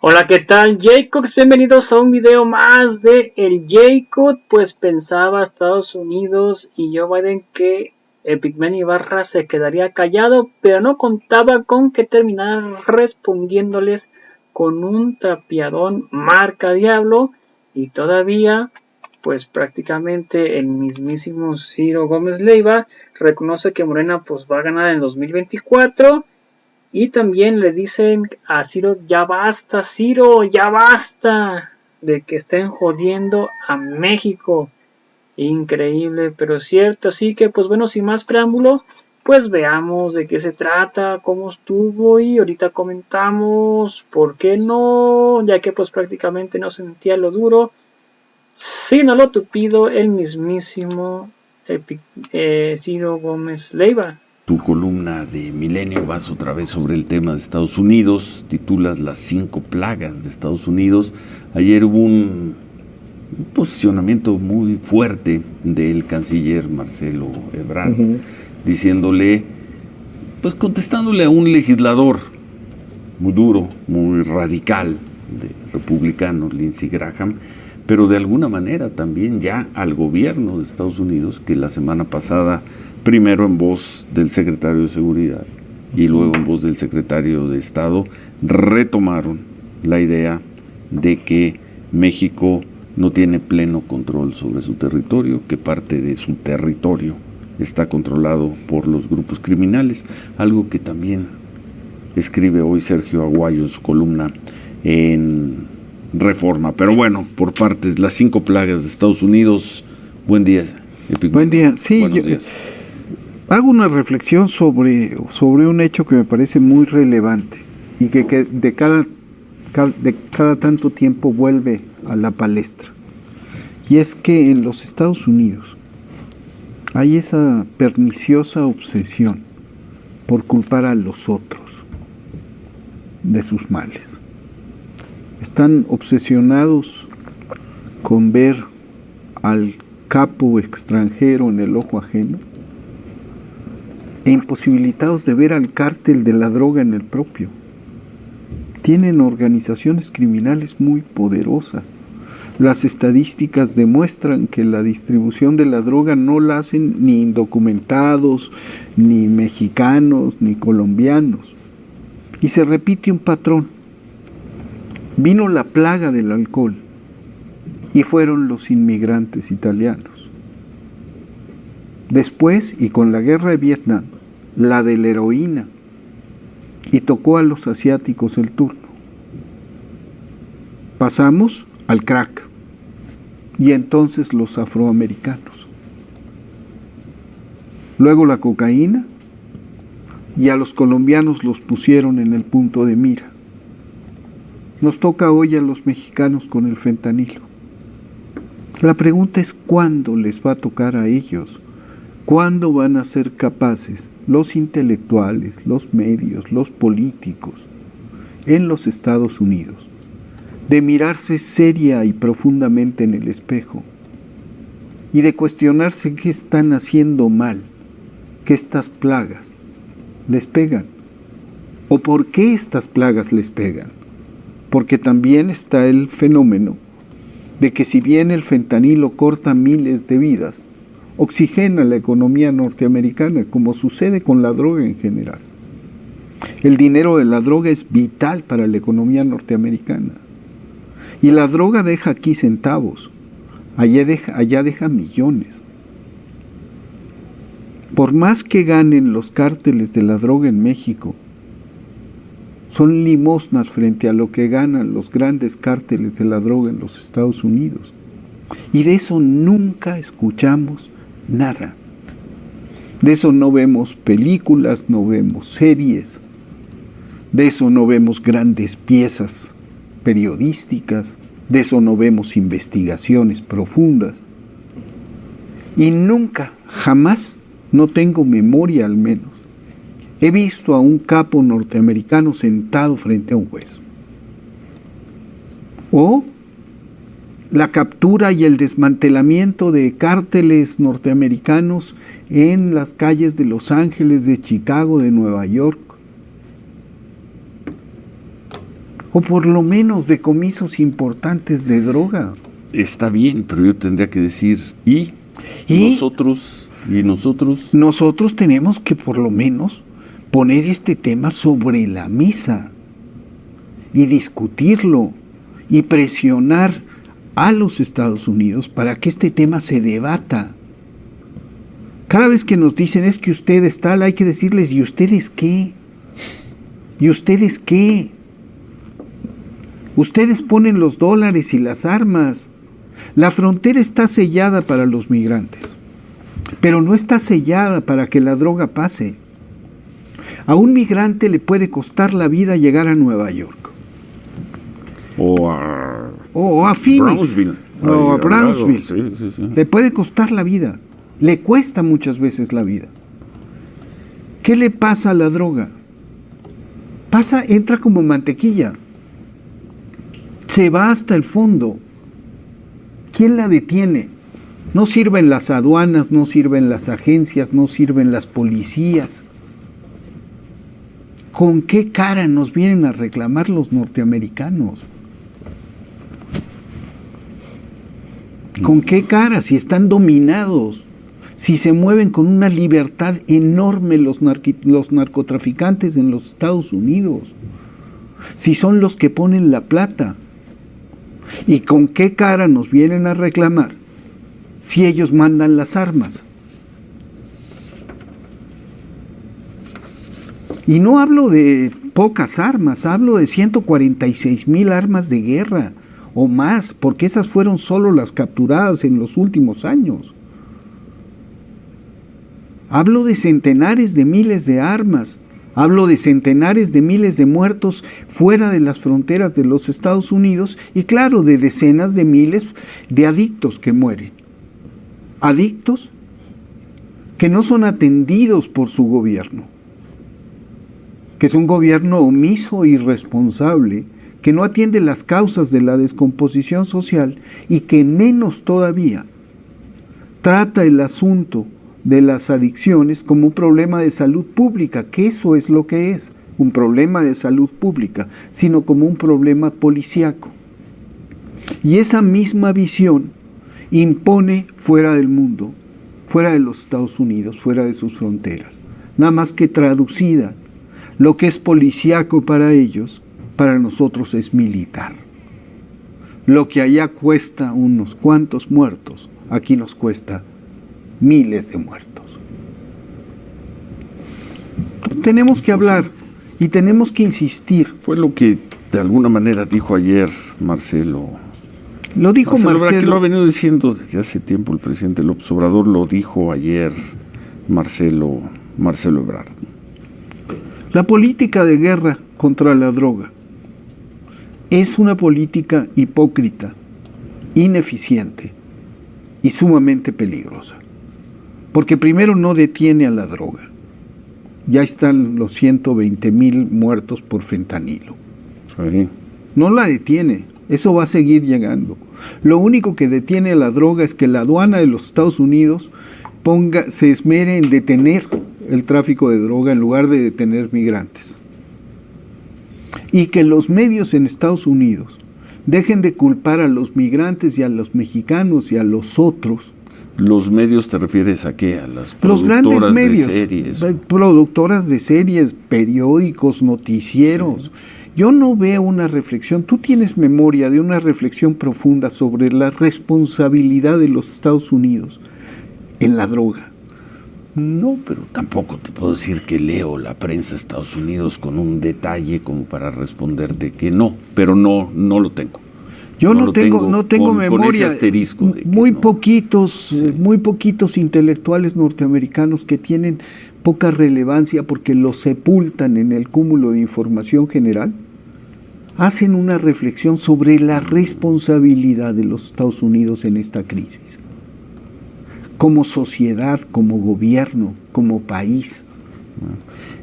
Hola, ¿qué tal, Jacobs? Bienvenidos a un video más de el Jacob. Pues pensaba Estados Unidos y Joe Biden que Epigmen Ibarra se quedaría callado, pero no contaba con que terminara respondiéndoles con un trapeadón marca Diablo. Y todavía, pues prácticamente el mismísimo Ciro Gómez Leiva reconoce que Morena pues va a ganar en 2024. Y también le dicen a Ciro, ya basta, Ciro, ya basta de que estén jodiendo a México. Increíble, pero cierto. Así que, pues bueno, sin más preámbulo, pues veamos de qué se trata, cómo estuvo y ahorita comentamos por qué no, ya que pues prácticamente no sentía lo duro, sino lo tupido el mismísimo Ciro Gómez Leiva. Tu columna de Milenio vas otra vez sobre el tema de Estados Unidos, titulas Las 5 plagas de Estados Unidos. Ayer hubo un posicionamiento muy fuerte del canciller Marcelo Ebrard, diciéndole, pues contestándole a un legislador muy duro, muy radical, de republicano, Lindsey Graham, pero de alguna manera también ya al gobierno de Estados Unidos, que la semana pasada, primero en voz del secretario de Seguridad y luego en voz del secretario de Estado, retomaron la idea de que México no tiene pleno control sobre su territorio, que parte de su territorio está controlado por los grupos criminales, algo que también escribe hoy Sergio Aguayo en su columna en Reforma. Pero bueno, por partes, las 5 plagas de Estados Unidos. Buen día, Epigmen. Buen día. Sí, buenos días. Hago una reflexión sobre un hecho que me parece muy relevante y que de cada tanto tiempo vuelve a la palestra. Y es que en los Estados Unidos hay esa perniciosa obsesión por culpar a los otros de sus males. Están obsesionados con ver al capo extranjero en el ojo ajeno e imposibilitados de ver al cártel de la droga en el propio. Tienen organizaciones criminales muy poderosas. Las estadísticas demuestran que la distribución de la droga no la hacen ni indocumentados, ni mexicanos, ni colombianos. Y se repite un patrón. Vino la plaga del alcohol y fueron los inmigrantes italianos. Después, y con la guerra de Vietnam, la de la heroína, y tocó a los asiáticos el turno. Pasamos al crack, y entonces los afroamericanos. Luego la cocaína, y a los colombianos los pusieron en el punto de mira. Nos toca hoy a los mexicanos con el fentanilo. La pregunta es ¿cuándo les va a tocar a ellos? ¿Cuándo van a ser capaces los intelectuales, los medios, los políticos en los Estados Unidos de mirarse seria y profundamente en el espejo y de cuestionarse qué están haciendo mal, que estas plagas les pegan? ¿O por qué estas plagas les pegan? Porque también está el fenómeno de que si bien el fentanilo corta miles de vidas, oxigena la economía norteamericana, como sucede con la droga en general. El dinero de la droga es vital para la economía norteamericana. Y la droga deja aquí centavos, allá deja millones. Por más que ganen los cárteles de la droga en México, son limosnas frente a lo que ganan los grandes cárteles de la droga en los Estados Unidos. Y de eso nunca escuchamos nada. De eso no vemos películas, no vemos series. De eso no vemos grandes piezas periodísticas. De eso no vemos investigaciones profundas. Y nunca, jamás, no tengo memoria al menos, he visto a un capo norteamericano sentado frente a un juez. O la captura y el desmantelamiento de cárteles norteamericanos en las calles de Los Ángeles, de Chicago, de Nueva York. o por lo menos decomisos importantes de droga. Está bien, pero yo tendría que decir, ¿y nosotros? ¿Y nosotros? Nosotros tenemos que por lo menos poner este tema sobre la mesa y discutirlo y presionar a los Estados Unidos para que este tema se debata. Cada vez que nos dicen es que ustedes tal, hay que decirles, ¿y ustedes qué? ¿Y ustedes qué? Ustedes ponen los dólares y las armas. La frontera está sellada para los migrantes, pero no está sellada para que la droga pase. A un migrante le puede costar la vida llegar a Nueva York. O a Phoenix. Brownsville. O a Brownsville. Sí. Le puede costar la vida. Le cuesta muchas veces la vida. ¿Qué le pasa a la droga? Entra como mantequilla. Se va hasta el fondo. ¿Quién la detiene? No sirven las aduanas, no sirven las agencias, no sirven las policías. ¿Con qué cara nos vienen a reclamar los norteamericanos? ¿Con qué cara? Si están dominados, si se mueven con una libertad enorme los narcotraficantes en los Estados Unidos, si son los que ponen la plata. ¿Y con qué cara nos vienen a reclamar si ellos mandan las armas? Y no hablo de pocas armas, hablo de 146,000 armas de guerra o más, porque esas fueron solo las capturadas en los últimos años. Hablo de centenares de miles de armas, hablo de centenares de miles de muertos fuera de las fronteras de los Estados Unidos y claro, de decenas de miles de adictos que mueren. Adictos que no son atendidos por su gobierno, que es un gobierno omiso e irresponsable, que no atiende las causas de la descomposición social y que menos todavía trata el asunto de las adicciones como un problema de salud pública, que eso es lo que es, un problema de salud pública, sino como un problema policíaco. Y esa misma visión impone fuera del mundo, fuera de los Estados Unidos, fuera de sus fronteras, nada más que traducida. Lo que es policíaco para ellos, para nosotros es militar. Lo que allá cuesta unos cuantos muertos, aquí nos cuesta miles de muertos. Tenemos que hablar y tenemos que insistir. Fue lo que de alguna manera dijo ayer Marcelo. Lo dijo Marcelo. Que lo ha venido diciendo desde hace tiempo el presidente López Obrador, lo dijo ayer Marcelo Ebrard. La política de guerra contra la droga es una política hipócrita, ineficiente y sumamente peligrosa. Porque primero no detiene a la droga. Ya están los 120,000 muertos por fentanilo. Sí. No la detiene, eso va a seguir llegando. Lo único que detiene a la droga es que la aduana de los Estados Unidos se esmere en detener el tráfico de droga en lugar de detener migrantes. Y que los medios en Estados Unidos dejen de culpar a los migrantes y a los mexicanos y a los otros. ¿Los medios te refieres a qué? ¿A las los grandes productoras medios, de series? Productoras de series, periódicos, noticieros. Sí. Yo no veo una reflexión, tú tienes memoria de una reflexión profunda sobre la responsabilidad de los Estados Unidos en la droga. No, pero tampoco te puedo decir que leo la prensa de Estados Unidos con un detalle como para responderte que no, pero no lo tengo. Yo no tengo memoria. Con ese asterisco. Muy poquitos intelectuales norteamericanos que tienen poca relevancia porque los sepultan en el cúmulo de información general, hacen una reflexión sobre la responsabilidad de los Estados Unidos en esta crisis. Como sociedad, como gobierno, como país.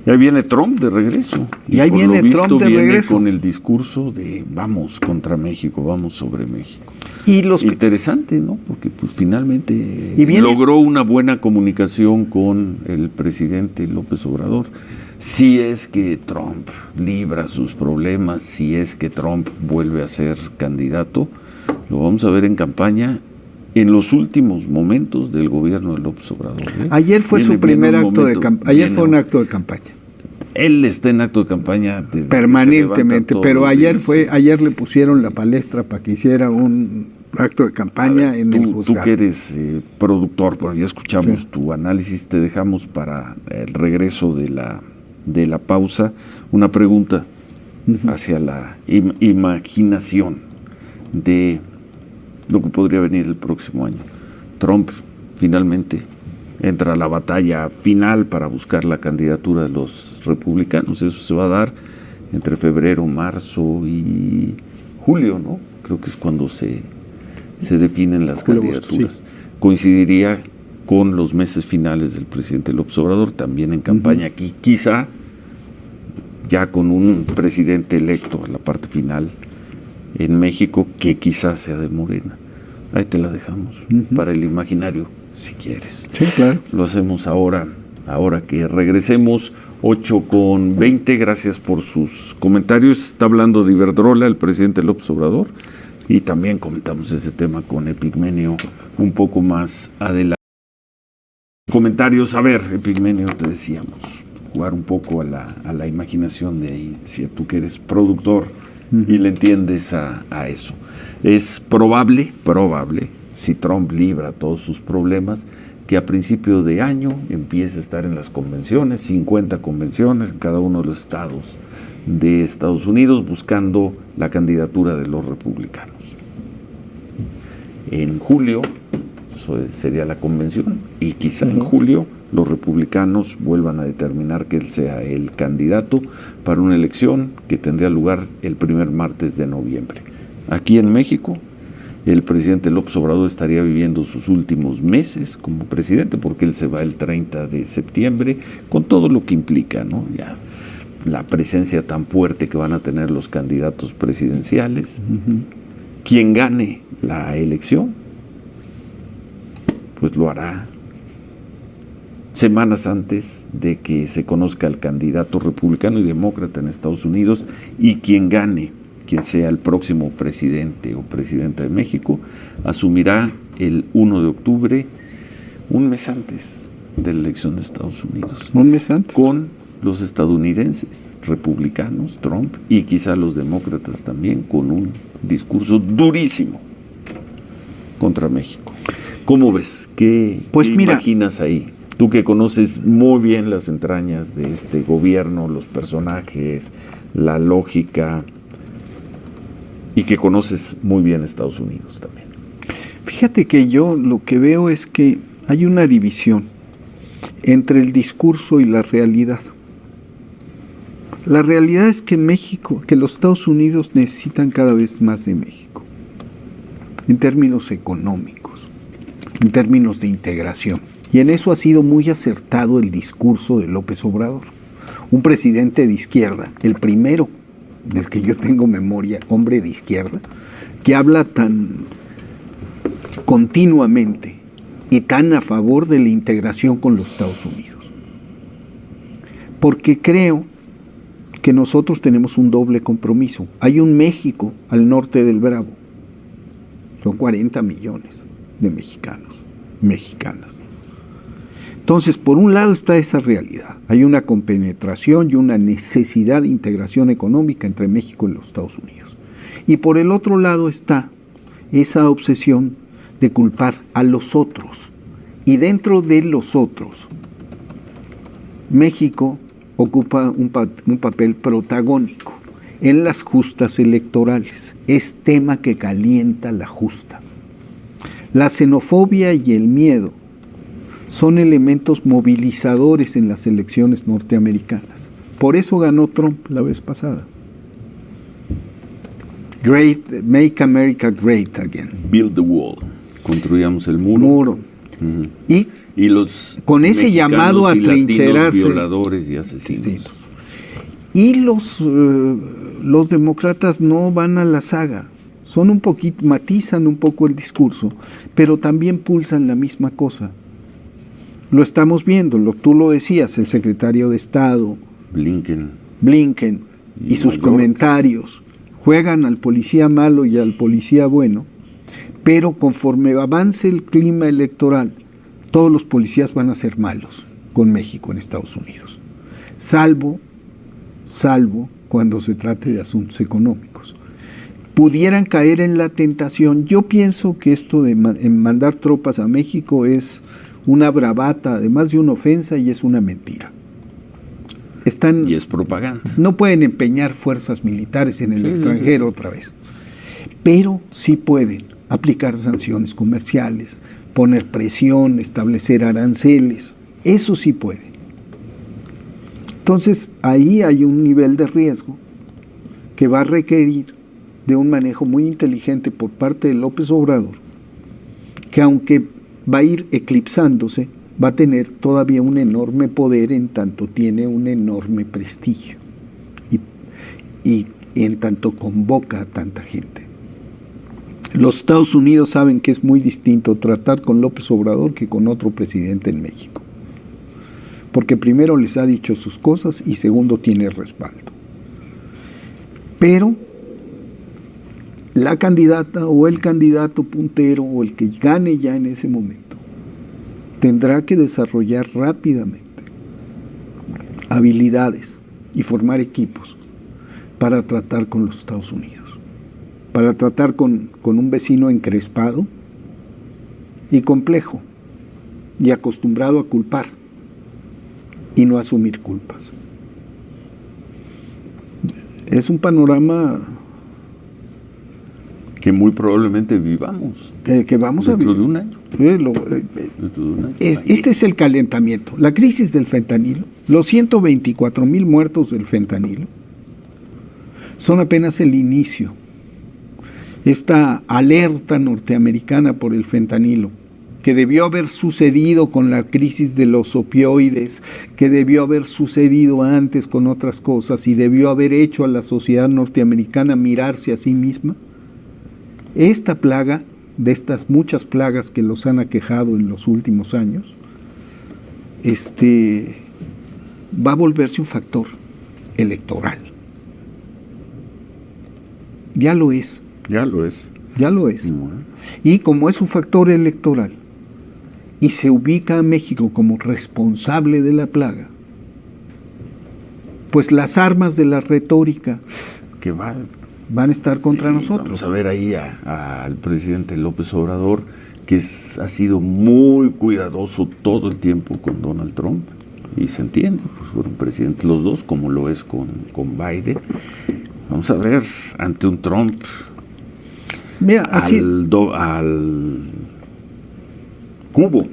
Y ahí viene Trump de regreso. Y ahí viene Trump de regreso. Con el discurso de vamos contra México, vamos sobre México. Y interesante, ¿no? Porque pues finalmente logró una buena comunicación con el presidente López Obrador. Si es que Trump libra sus problemas, si es que Trump vuelve a ser candidato, lo vamos a ver en campaña en los últimos momentos del gobierno de López Obrador. Ayer fue su primer acto de campaña. Ayer fue un acto de campaña. Él está en acto de campaña desde permanentemente, pero ayer le pusieron la palestra para que hiciera un acto de campaña ver, en el juzgado. Tú que eres productor, pero ya escuchamos tu análisis, te dejamos para el regreso de la pausa una pregunta hacia la imaginación de lo que podría venir el próximo año. Trump finalmente entra a la batalla final para buscar la candidatura de los republicanos. Eso se va a dar entre febrero, marzo y julio, ¿no? Creo que es cuando se definen las candidaturas. Sí. Coincidiría con los meses finales del presidente López Obrador, también en campaña aquí, quizá ya con un presidente electo a la parte final en México, que quizás sea de Morena. Ahí te la dejamos para el imaginario, si quieres. Sí, claro. Lo hacemos ahora que regresemos. 8:20, gracias por sus comentarios. Está hablando de Iberdrola, el presidente López Obrador, y también comentamos ese tema con Epigmenio un poco más adelante. Comentarios, a ver, Epigmenio, te decíamos, jugar un poco a la imaginación de ahí, si tú que eres productor y le entiendes a eso. Es probable, si Trump libra todos sus problemas, que a principio de año empiece a estar en las convenciones, 50 convenciones en cada uno de los estados de Estados Unidos, buscando la candidatura de los republicanos. En julio sería la convención, y quizá en julio los republicanos vuelvan a determinar que él sea el candidato para una elección que tendría lugar el primer martes de noviembre. Aquí en México, el presidente López Obrador estaría viviendo sus últimos meses como presidente, porque él se va el 30 de septiembre, con todo lo que implica, ¿no? Ya la presencia tan fuerte que van a tener los candidatos presidenciales. Quien gane la elección, pues lo hará semanas antes de que se conozca el candidato republicano y demócrata en Estados Unidos, y quien gane, quien sea el próximo presidente o presidenta de México, asumirá el 1 de octubre, un mes antes de la elección de Estados Unidos. ¿Un mes antes? Con los estadounidenses, republicanos, Trump, y quizá los demócratas también, con un discurso durísimo contra México. ¿Cómo ves? ¿Qué imaginas ahí? Tú que conoces muy bien las entrañas de este gobierno, los personajes, la lógica, y que conoces muy bien Estados Unidos también. Fíjate que yo lo que veo es que hay una división entre el discurso y la realidad. La realidad es que los Estados Unidos necesitan cada vez más de México, en términos económicos, en términos de integración. Y en eso ha sido muy acertado el discurso de López Obrador. Un presidente de izquierda, el primero del que yo tengo memoria, hombre de izquierda, que habla tan continuamente y tan a favor de la integración con los Estados Unidos. Porque creo que nosotros tenemos un doble compromiso. Hay un México al norte del Bravo. Son 40 millones de mexicanos, mexicanas. Entonces, por un lado está esa realidad. Hay una compenetración y una necesidad de integración económica entre México y los Estados Unidos. Y por el otro lado está esa obsesión de culpar a los otros. Y dentro de los otros, México ocupa un papel protagónico en las justas electorales. Es tema que calienta la justa. La xenofobia y el miedo son elementos movilizadores en las elecciones norteamericanas. Por eso ganó Trump la vez pasada. Make America Great Again. Build the wall. Construyamos el muro. Y los con ese llamado a trincherarse, violadores y asesinos. Y los demócratas no van a la saga. Son un poquito, matizan un poco el discurso, pero también pulsan la misma cosa. Lo estamos viendo, tú lo decías, el secretario de Estado Blinken y sus comentarios juegan al policía malo y al policía bueno, pero conforme avance el clima electoral, todos los policías van a ser malos con México en Estados Unidos, salvo cuando se trate de asuntos económicos. Pudieran caer en la tentación. Yo pienso que esto de mandar tropas a México es una bravata, además de una ofensa, y es una mentira. Y es propaganda. No pueden empeñar fuerzas militares en el extranjero otra vez, pero sí pueden aplicar sanciones comerciales, poner presión, establecer aranceles. Eso sí pueden. Entonces, ahí hay un nivel de riesgo que va a requerir de un manejo muy inteligente por parte de López Obrador, que aunque va a ir eclipsándose, va a tener todavía un enorme poder en tanto tiene un enorme prestigio y en tanto convoca a tanta gente. Los Estados Unidos saben que es muy distinto tratar con López Obrador que con otro presidente en México, porque primero les ha dicho sus cosas y segundo tiene respaldo. Pero la candidata o el candidato puntero o el que gane ya en ese momento tendrá que desarrollar rápidamente habilidades y formar equipos para tratar con los Estados Unidos, para tratar con un vecino encrespado y complejo y acostumbrado a culpar y no asumir culpas. Es un panorama que muy probablemente vivamos. Que vamos a vivir. Dentro de un año. Este es el calentamiento. La crisis del fentanilo, los 124,000 muertos del fentanilo, son apenas el inicio. Esta alerta norteamericana por el fentanilo, que debió haber sucedido con la crisis de los opioides, que debió haber sucedido antes con otras cosas y debió haber hecho a la sociedad norteamericana mirarse a sí misma. Esta plaga, de estas muchas plagas que los han aquejado en los últimos años, va a volverse un factor electoral. Ya lo es. Ya lo es. Ya lo es. Y como es un factor electoral y se ubica a México como responsable de la plaga, pues las armas de la retórica que van a estar contra nosotros. Vamos a ver ahí al presidente López Obrador, que ha sido muy cuidadoso todo el tiempo con Donald Trump, y se entiende, pues fueron presidentes los dos, como lo es con Biden. Vamos a ver, ante un Trump, mira, así, al cubo,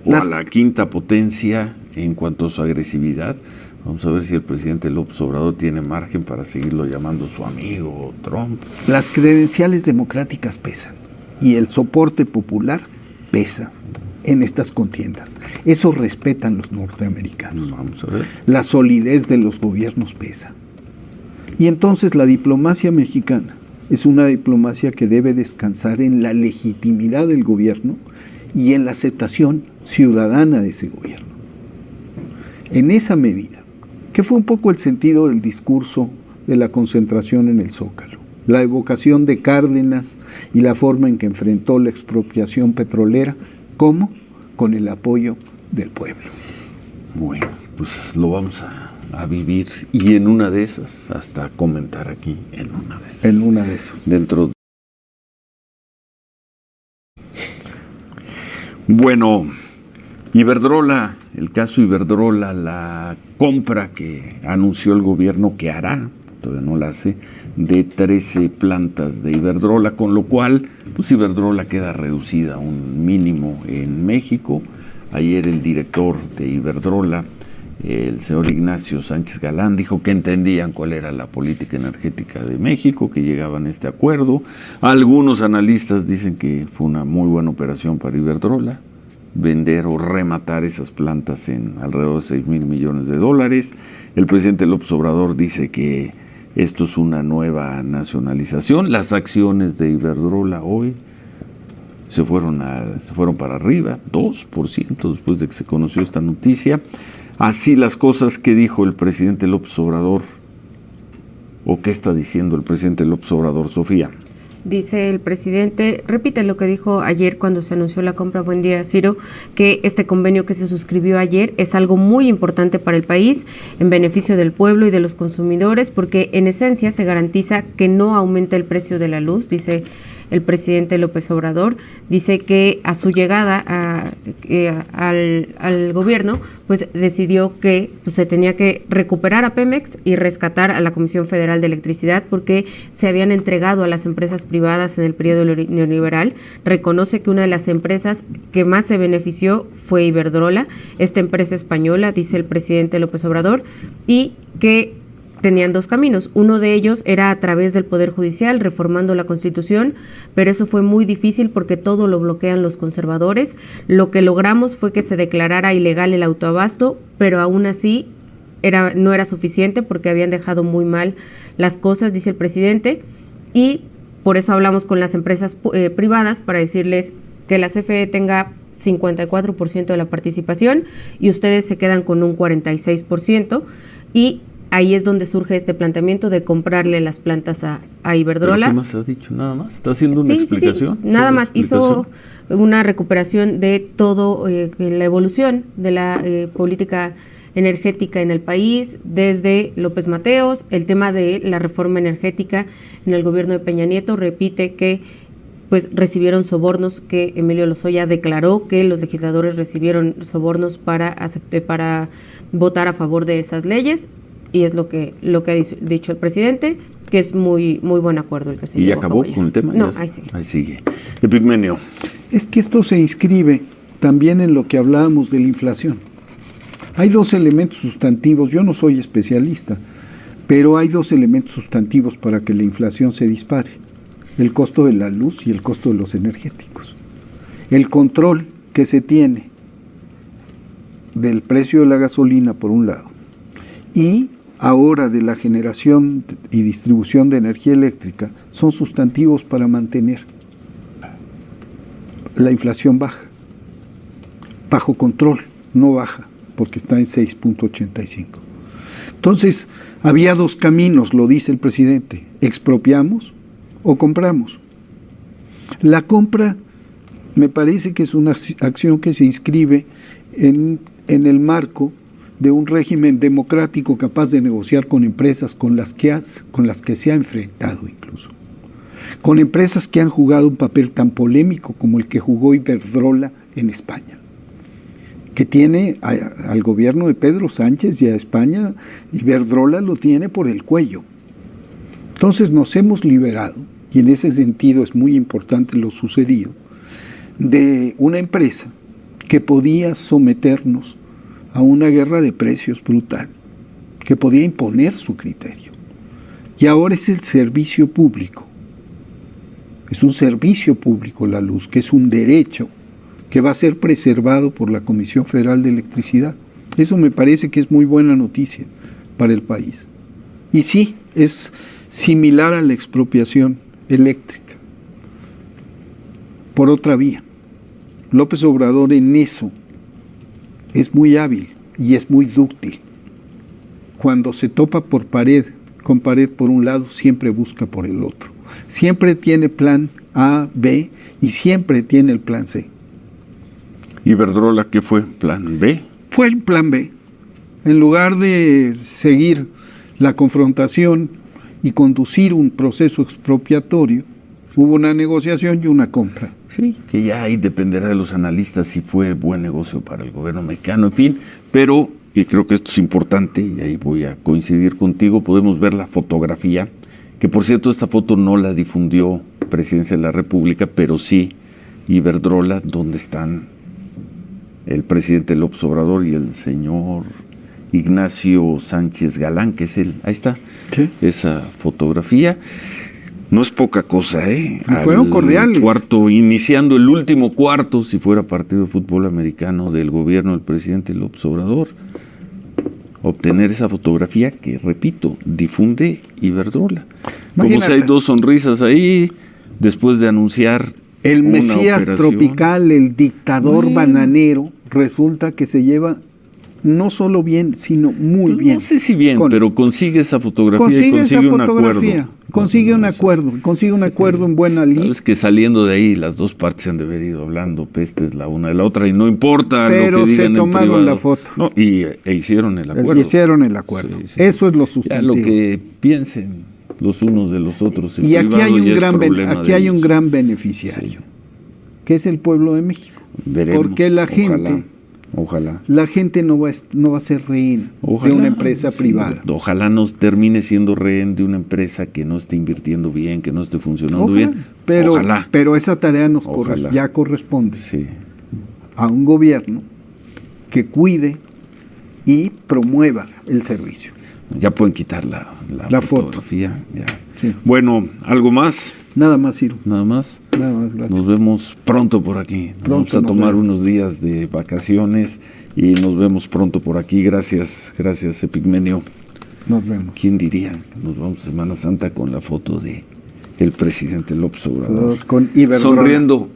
o a la quinta potencia en cuanto a su agresividad. Vamos a ver si el presidente López Obrador tiene margen para seguirlo llamando su amigo Trump. Las credenciales democráticas pesan y el soporte popular pesa en estas contiendas. Eso respetan los norteamericanos. Vamos a ver. La solidez de los gobiernos pesa. Y entonces la diplomacia mexicana es una diplomacia que debe descansar en la legitimidad del gobierno y en la aceptación ciudadana de ese gobierno. En esa medida, que fue un poco el sentido del discurso de la concentración en el Zócalo, la evocación de Cárdenas y la forma en que enfrentó la expropiación petrolera, ¿cómo? Con el apoyo del pueblo. Bueno, pues lo vamos a vivir, y en una de esas, hasta comentar aquí en una de esas. En una de esas. Dentro. Bueno, Iberdrola, el caso Iberdrola, la compra que anunció el gobierno que hará, todavía no la hace, de 13 plantas de Iberdrola, con lo cual pues Iberdrola queda reducida a un mínimo en México. Ayer el director de Iberdrola, el señor Ignacio Sánchez Galán, dijo que entendían cuál era la política energética de México, que llegaban a este acuerdo. Algunos analistas dicen que fue una muy buena operación para Iberdrola, vender o rematar esas plantas en alrededor de $6,000 millones. El presidente López Obrador dice que esto es una nueva nacionalización. Las acciones de Iberdrola hoy se fueron para arriba, 2% después de que se conoció esta noticia. Así las cosas, que dijo el presidente López Obrador, o qué está diciendo el presidente López Obrador, Sofía. Dice el presidente, repite lo que dijo ayer cuando se anunció la compra. Buen día, Ciro, que este convenio que se suscribió ayer es algo muy importante para el país, en beneficio del pueblo y de los consumidores, porque en esencia se garantiza que no aumente el precio de la luz, dice el presidente López Obrador. Dice que a su llegada al gobierno, pues decidió que pues, se tenía que recuperar a Pemex y rescatar a la Comisión Federal de Electricidad, porque se habían entregado a las empresas privadas en el periodo neoliberal. Reconoce que una de las empresas que más se benefició fue Iberdrola, esta empresa española, dice el presidente López Obrador, y que tenían dos caminos. Uno de ellos era a través del Poder Judicial, reformando la Constitución, pero eso fue muy difícil porque todo lo bloquean los conservadores. Lo que logramos fue que se declarara ilegal el autoabasto, pero aún así no era suficiente porque habían dejado muy mal las cosas, dice el presidente, y por eso hablamos con las empresas privadas para decirles que la CFE tenga 54% de la participación y ustedes se quedan con un 46%, y ahí es donde surge este planteamiento de comprarle las plantas a Iberdrola. ¿Pero qué más ha dicho? ¿Nada más? ¿Está haciendo una explicación? Sí. Nada más. Hizo una recuperación de todo, la evolución de la política energética en el país, desde López Mateos, el tema de la reforma energética en el gobierno de Peña Nieto. Repite que pues recibieron sobornos, que Emilio Lozoya declaró que los legisladores recibieron sobornos para votar a favor de esas leyes. Y es lo que ha dicho el presidente, que es muy buen acuerdo el que se ¿Y llevó acabó a cabo con el tema? No, ahí sigue. Ahí sigue. Epigmenio. Es que esto se inscribe también en lo que hablábamos de la inflación. Hay dos elementos sustantivos, yo no soy especialista, pero hay dos elementos sustantivos para que la inflación se dispare: el costo de la luz y el costo de los energéticos. El control que se tiene del precio de la gasolina, por un lado, y ahora de la generación y distribución de energía eléctrica, son sustantivos para mantener la inflación bajo control, no baja, porque está en 6.85. Entonces, había dos caminos, lo dice el presidente: expropiamos o compramos. La compra me parece que es una acción que se inscribe en el marco de un régimen democrático capaz de negociar con empresas con las que se ha enfrentado, incluso con empresas que han jugado un papel tan polémico como el que jugó Iberdrola en España, que tiene al gobierno de Pedro Sánchez y a España. Iberdrola lo tiene por el cuello. Entonces nos hemos liberado, y en ese sentido es muy importante lo sucedido, de una empresa que podía someternos a una guerra de precios brutal, que podía imponer su criterio. Y ahora es el servicio público. Es un servicio público la luz, que es un derecho que va a ser preservado por la Comisión Federal de Electricidad. Eso me parece que es muy buena noticia para el país. Y sí, es similar a la expropiación eléctrica, por otra vía. López Obrador en eso es muy hábil y es muy dúctil. Cuando se topa con pared por un lado, siempre busca por el otro. Siempre tiene plan A, B y siempre tiene el plan C. ¿Iberdrola qué fue? ¿Plan B? Fue el plan B. En lugar de seguir la confrontación y conducir un proceso expropiatorio, hubo una negociación y una compra. Sí, que ya ahí dependerá de los analistas si fue buen negocio para el gobierno mexicano, en fin, pero, y creo que esto es importante, y ahí voy a coincidir contigo, podemos ver la fotografía, que por cierto esta foto no la difundió Presidencia de la República, pero sí Iberdrola, donde están el presidente López Obrador y el señor Ignacio Sánchez Galán, que es él. Ahí está, ¿sí? Esa fotografía. No es poca cosa, ¿eh? Fueron cordiales. Iniciando el último cuarto, si fuera partido de fútbol americano del gobierno del presidente López Obrador, obtener esa fotografía que, repito, difunde Iberdrola. Como si hay dos sonrisas ahí, después de anunciar el Mesías tropical, el dictador bananero, resulta que se lleva no solo bien, sino muy Pues bien. no sé si bien, pero consigue esa fotografía y Consigue consigue esa un acuerdo. fotografía, consigue un acuerdo en buena lid. Sabes que saliendo de ahí las dos partes se han de haber ido hablando pestes la una de la otra y no importa pero lo que digan se tomaron en privado. la foto. No, e hicieron el acuerdo. Hicieron el acuerdo. Sí. Eso es lo Ya sustantivo. lo que piensen los unos de los otros en y aquí privado hay un ellos. gran beneficiario, Sí. que es el pueblo de México. Veremos, porque la gente, ojalá. la gente no va a ser rehén de una empresa privada. Ojalá no termine siendo rehén de una empresa que no esté invirtiendo bien, que no esté funcionando bien. Ojalá. Pero esa tarea ya corresponde a un gobierno que cuide y promueva el servicio. Ya pueden quitar la fotografía. Ya. Sí. Bueno, ¿algo más? Nada más, Ciro. Nada más. Nada más, gracias. Nos vemos pronto por aquí. Vamos a tomar unos días de vacaciones y nos vemos pronto por aquí. Gracias, Epigmenio. Nos vemos. ¿Quién diría? Nos vamos a Semana Santa con la foto de el presidente López Obrador. Con Iberdrola. Sonriendo,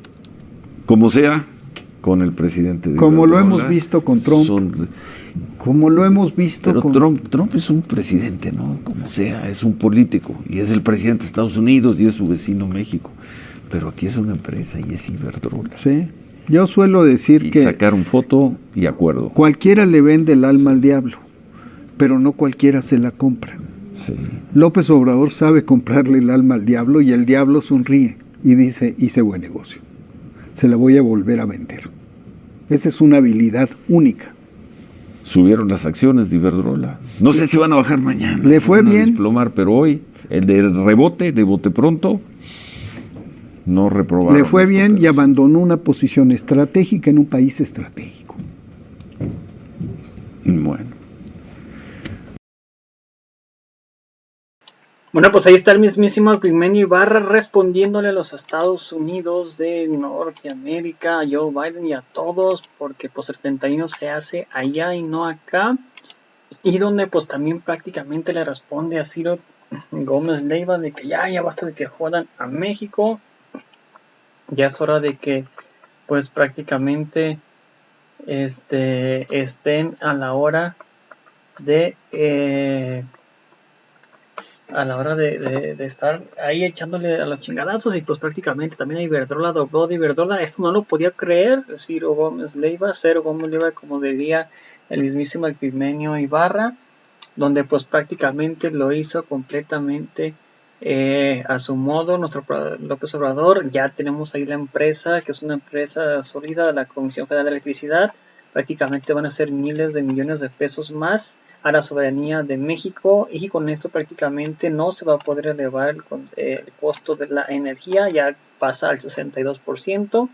como sea, con el presidente de Como Iberdrola. lo hemos visto con Trump. Como lo hemos visto pero Trump es un presidente, ¿no? Como sea, es un político y es el presidente de Estados Unidos y es su vecino México. Pero aquí es una empresa y es Iberdrola. Sí. Yo suelo decir que sacaron foto y acuerdo. Cualquiera le vende el alma al diablo, pero no cualquiera se la compra. Sí. López Obrador sabe comprarle el alma al diablo y el diablo sonríe y dice, hice buen negocio. Se la voy a volver a vender. Esa es una habilidad única. Subieron las acciones de Iberdrola. No sé si van a bajar mañana. Le fue bien. Desplomar, pero hoy, el de rebote, de bote pronto, no reprobaron. Le fue bien y abandonó una posición estratégica en un país estratégico. Bueno, pues ahí está el mismísimo Epigmenio Ibarra respondiéndole a los Estados Unidos de Norteamérica, a Joe Biden y a todos, porque pues el 31 se hace allá y no acá, y donde pues también prácticamente le responde a Ciro Gómez Leiva de que ya basta de que jodan a México, ya es hora de que pues prácticamente estén a la hora de estar ahí echándole a los chingadazos, y pues prácticamente también a Iberdrola dobló de Iberdrola. Esto no lo podía creer Ciro Gómez Leiva, como diría el mismísimo Epigmenio Ibarra, donde pues prácticamente lo hizo completamente a su modo nuestro López Obrador. Ya tenemos ahí la empresa, que es una empresa sólida de la Comisión Federal de Electricidad. Prácticamente van a ser miles de millones de pesos más a la soberanía de México, y con esto prácticamente no se va a poder elevar el costo de la energía, ya pasa al 62%.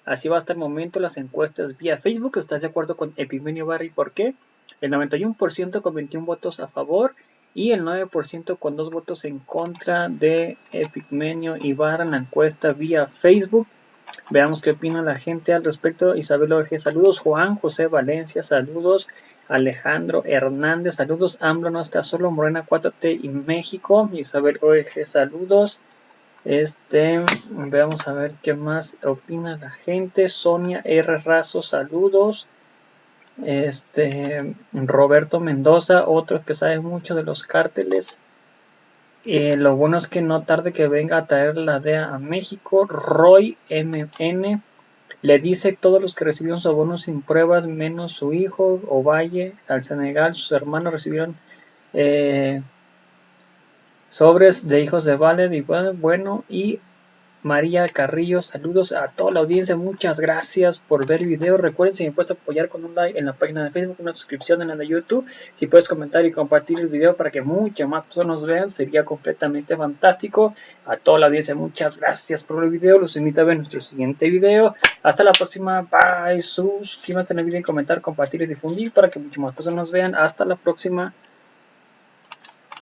Así va hasta el momento las encuestas vía Facebook. ¿Estás de acuerdo con Epigmenio Ibarra y por qué? El 91% con 21 votos a favor y el 9% con 2 votos en contra de Epigmenio Ibarra en la encuesta vía Facebook. Veamos qué opina la gente al respecto. Isabel Oje, saludos. Juan José Valencia, saludos. Alejandro Hernández, saludos. AMLO no está solo, Morena 4T y México. Isabel Oje, saludos. Veamos a ver qué más opina la gente. Sonia R. Razo, saludos. Roberto Mendoza, otro que sabe mucho de los cárteles. Lo bueno es que no tarde que venga a traer la DEA a México. Roy MN le dice todos los que recibieron su abono sin pruebas, menos su hijo. Ovalle, al Senegal, sus hermanos recibieron sobres de hijos de Valer. Y bueno, y María Carrillo, saludos a toda la audiencia, muchas gracias por ver el video. Recuerden, si me puedes apoyar con un like en la página de Facebook, una suscripción en la de YouTube, si puedes comentar y compartir el video para que muchas más personas vean, sería completamente fantástico. A toda la audiencia, muchas gracias por el video, los invito a ver nuestro siguiente video. Hasta la próxima, bye, suscríbanse en el video y comentar, compartir y difundir para que muchas más personas vean. Hasta la próxima.